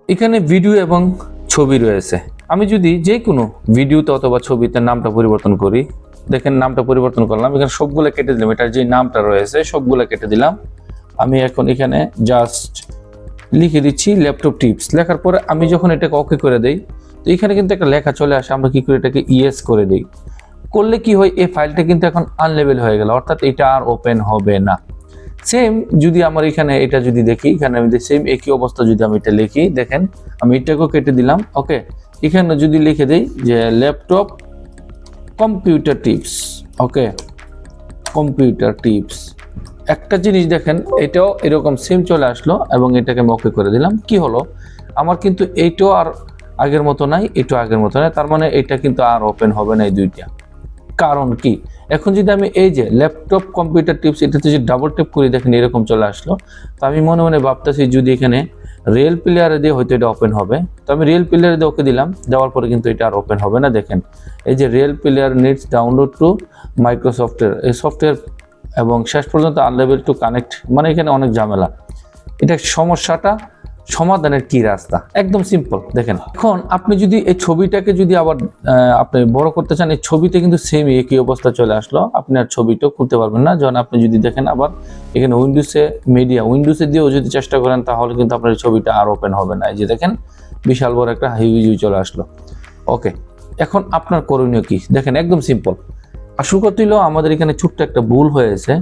এখানে ভিডিও এবং ছবি রয়েছে। আমি যদি যে কোনো ভিডিওতে অথবা ছবিতে নামটা পরিবর্তন করি, দেখেন নামটা পরিবর্তন করলাম, এখানে সবগুলো কেটে দিলাম, এটার যে নামটা রয়েছে সবগুলো কেটে দিলাম। আমি এখন এখানে জাস্ট লিখে দিচ্ছি ল্যাপটপ টিপস। লেখার পরে আমি যখন এটাকে ওকে করে দেই, তো এখানে কিন্তু একটা লেখা চলে আসে, আমরা কি করে এটাকে ইয়েস করে দিই। করলে কি হয়, এই ফাইলটা কিন্তু এখন আনলেবেল হয়ে গেল, অর্থাৎ এটা আর ওপেন হবে না। সেম যদি আমার এখানে এটা যদি দেখি, এখানে আমি সেম একই অবস্থা যদি আমি এটা লিখি, দেখেন আমি এটাকেও কেটে দিলাম। ওকে, এখানে যদি লিখে দিই যে ল্যাপটপ কম্পিউটার টিপস, ওকে কম্পিউটার টিপস, একটা জিনিস দেখেন এটাও এরকম সেম চলে আসলো এবং এটাকে আমি ওকে করে দিলাম। কি হলো, আমার কিন্তু এইটাও আর আগের মতো নাই, এটাও আগের মতো নাই, তার মানে এটা কিন্তু আর ওপেন হবে না এই দুইটা। কারণ কি, এখন যদি আমি এই যে ল্যাপটপ কম্পিউটার টিপস এটাতে যদি ডাবল ট্যাপ করি, দেখেন এরকম চলে আসলো। তো আমি মনে মনে ভাবতেছি যদি এখানে রিয়েল প্লেয়ারে দিয়ে হয়তো এটা ওপেন হবে, তো আমি রিয়েল প্লেয়ারে দিয়ে ওকে দিলাম, দেওয়ার পরে কিন্তু এটা আর ওপেন হবে না। দেখেন এই যে real player needs download to মাইক্রোসফটের এই সফটওয়্যার এবং শেষ পর্যন্ত আনলেবেল টু কানেক্ট, মানে এখানে অনেক ঝামেলা। এটা সমস্যাটা সমাধানের কি রাস্তা, একদম সিম্পল। দেখেন এখন আপনি যদি এই ছবিটাকে যদি আবার আপনি বড় করতে চান, এই ছবিতে কিন্তু সেম একই অবস্থা চলে আসলো, আপনি আর ছবিটাও খুলতে পারবেন না। যখন আপনি যদি দেখেন আবার এখানে উইন্ডোজে দিয়েও যদি চেষ্টা করেন, তাহলে কিন্তু আপনার ছবিটা আর ওপেন হবে না। এই যে দেখেন বিশাল বড় একটা হিউজ চলে আসলো। ওকে, এখন আপনার করণীয় কি, দেখেন একদম সিম্পল। আসল কথা হলো আমাদের এখানে ছোট্ট একটা ভুল হয়েছে,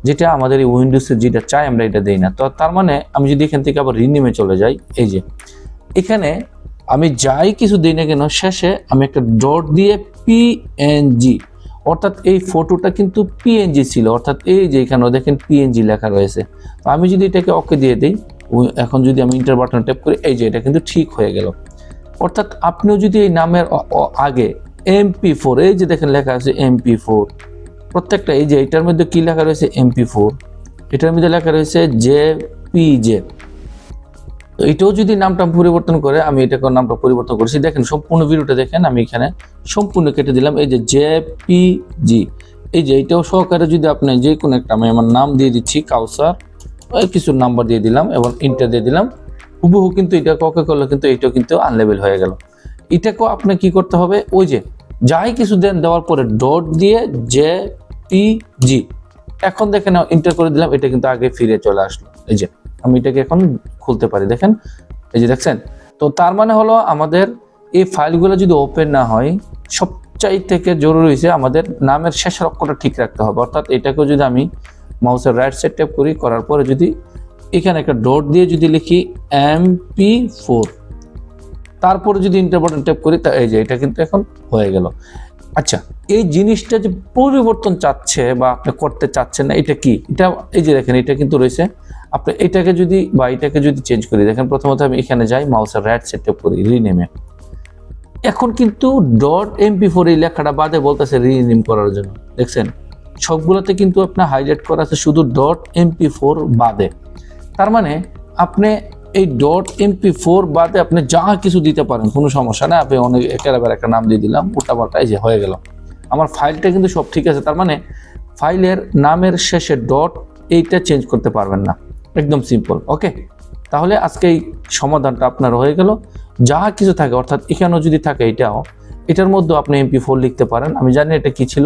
যেটা আমাদের এই উইন্ডোজের যেটা চাই আমরা এটা দেই না। তো তার মানে আমি যদি এখান থেকে আবার রিনেমে চলে যাই, এই যে এখানে আমি যাই কিছু দিই না কেন, শেষে আমি একটা ডট দিয়ে পিএনজি, অর্থাৎ এই ফটোটা কিন্তু পিএনজি ছিল, অর্থাৎ এই যে এখানে দেখেন পিএনজি লেখা রয়েছে। তো আমি যদি এটাকে ওকে দিয়ে দিই, এখন যদি আমি ইন্টার বাটন ট্যাপ করি, এই যে এটা কিন্তু ঠিক হয়ে গেল। অর্থাৎ আপনিও যদি এই নামের আগে MP4, এই যে দেখেন লেখা আছে MP4, প্রত্যেকটা এই যে এটার মধ্যে কি লেখা রয়েছে MP4, এটার মধ্যে লেখা রয়েছে JPJ। তো এটাও যদি নামটা পরিবর্তন করে, আমি এটাকে নামটা পরিবর্তন করেছি, দেখেন সম্পূর্ণ ভিডিওটা দেখেন, আমি এখানে সম্পূর্ণ কেটে দিলাম। এই যে JPG, এই যে এটাও সহকারে যদি আপনি যে কোনো একটা, আমি আমার নাম দিয়ে দিচ্ছি কাউসার, কিছু নাম্বার দিয়ে দিলাম এবং ইন্টার দিয়ে দিলাম, হুবহু কিন্তু এটা ওকে করলে কিন্তু এটাও কিন্তু আনলেবেল হয়ে গেল। এটাকেও আপনি কি করতে হবে, ওই যে যাই কিছু দেন দেওয়ার পরে ডট দিয়ে JPG, এখন দেখেন ইন্টার করে দিলাম, এটা কিন্তু আগে ফিরে চলে আসলো। এই যে আমি এটাকে এখন খুলতে পারি, দেখেন এই যে দেখছেন। তো তার মানে হলো আমাদের এই ফাইলগুলো যদি ওপেন না হয়, সবচাই থেকে জরুরি হয়েছে আমাদের নামের শেষের অক্ষরটা ঠিক রাখতে হবে। অর্থাৎ এটাকেও যদি আমি মাউসের রাইট সাইড ট্যাপ করি, করার পরে যদি এখানে একটা ডট দিয়ে যদি লিখি MP4, তারপরে যদি ইন্টার বাটন ট্যাপ করি, তা এই যে এটা কিন্তু এখন হয়ে গেল। আচ্ছা, এই জিনিসটা যে পরিবর্তন চাচ্ছে বা আপনি করতে চাচ্ছেন না, এটা কি, এটা এই যে দেখেন এটা কিন্তু রয়েছে। আপনি এটাকে যদি বা এটাকে যদি চেঞ্জ করি, দেখেন প্রথমত আমি এখানে যাই, মাউসের রাইট সাইড ট্যাপ করি রিনেমে, এখন কিন্তু .mp4 এই লেখাটা বাদে বলতেছে রিনেম করার জন্য। দেখছেন সবগুলোতে কিন্তু আপনার হাইলাইট করা আছে, শুধু .mp4 বাদে। তার মানে আপনি এই .mp4 বাদে আপনি যা কিছু দিতে পারেন, কোনো সমস্যা না। আপনি অনেক একেবারে একটা নাম দিয়ে দিলাম, উল্টাপাল্টা, এই যে হয়ে গেল। আমার ফাইলটা কিন্তু সব ঠিক আছে, তার মানে ফাইলের নামের শেষে ডট এইটা চেঞ্জ করতে পারবেন না, একদম সিম্পল। ওকে, তাহলে আজকে এই সমাধানটা আপনার হয়ে গেল। যা কিছু থাকে, অর্থাৎ এখানেও যদি থাকে এটার মধ্যে আপনি MP4 লিখতে পারেন। আমি জানি এটা কি ছিল,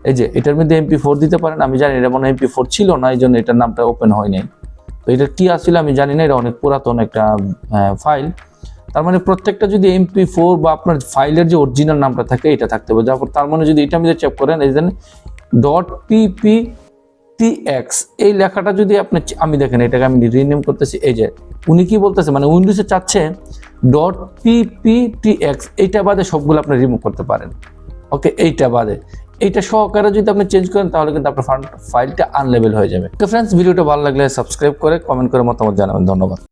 এই যে এটার মধ্যে MP4 দিতে পারেন। আমি জানি এটা মনে MP4 ছিল না, এই জন্য এটার নামটা ওপেন হয় নাই। তো এটা কি আসলে আমি জানি না, এটা অনেক পুরাতন একটা ফাইল। তার মানে প্রত্যেকটা যদি MP4 বা আপনার ফাইলের যে অরিজিনাল নামটা থাকে এটা থাকতে হবে। তার মানে যদি এটা মধ্যে চেক করেন, এই যে .pptx এই লেখাটা যদি আপনি, আমি দেখেন এটাকে আমি রিনেম করতেছি, এই যে উনি কি বলতেছে, মানে উইন্ডোজে চাচ্ছে .pptx, এইটা বাদে সবগুলো আপনি রিমুভ করতে পারেন। ওকে, এইটা বাদে এইটা সহকারে যদি আপনি চেঞ্জ করেন, তাহলে কিন্তু আপনার ফাইলটা আনলেবেল হয়ে যাবে। তো ফ্রেন্ডস, ভিডিওটা ভালো লাগলে সাবস্ক্রাইব করে কমেন্ট করে মতামত জানাবেন। ধন্যবাদ।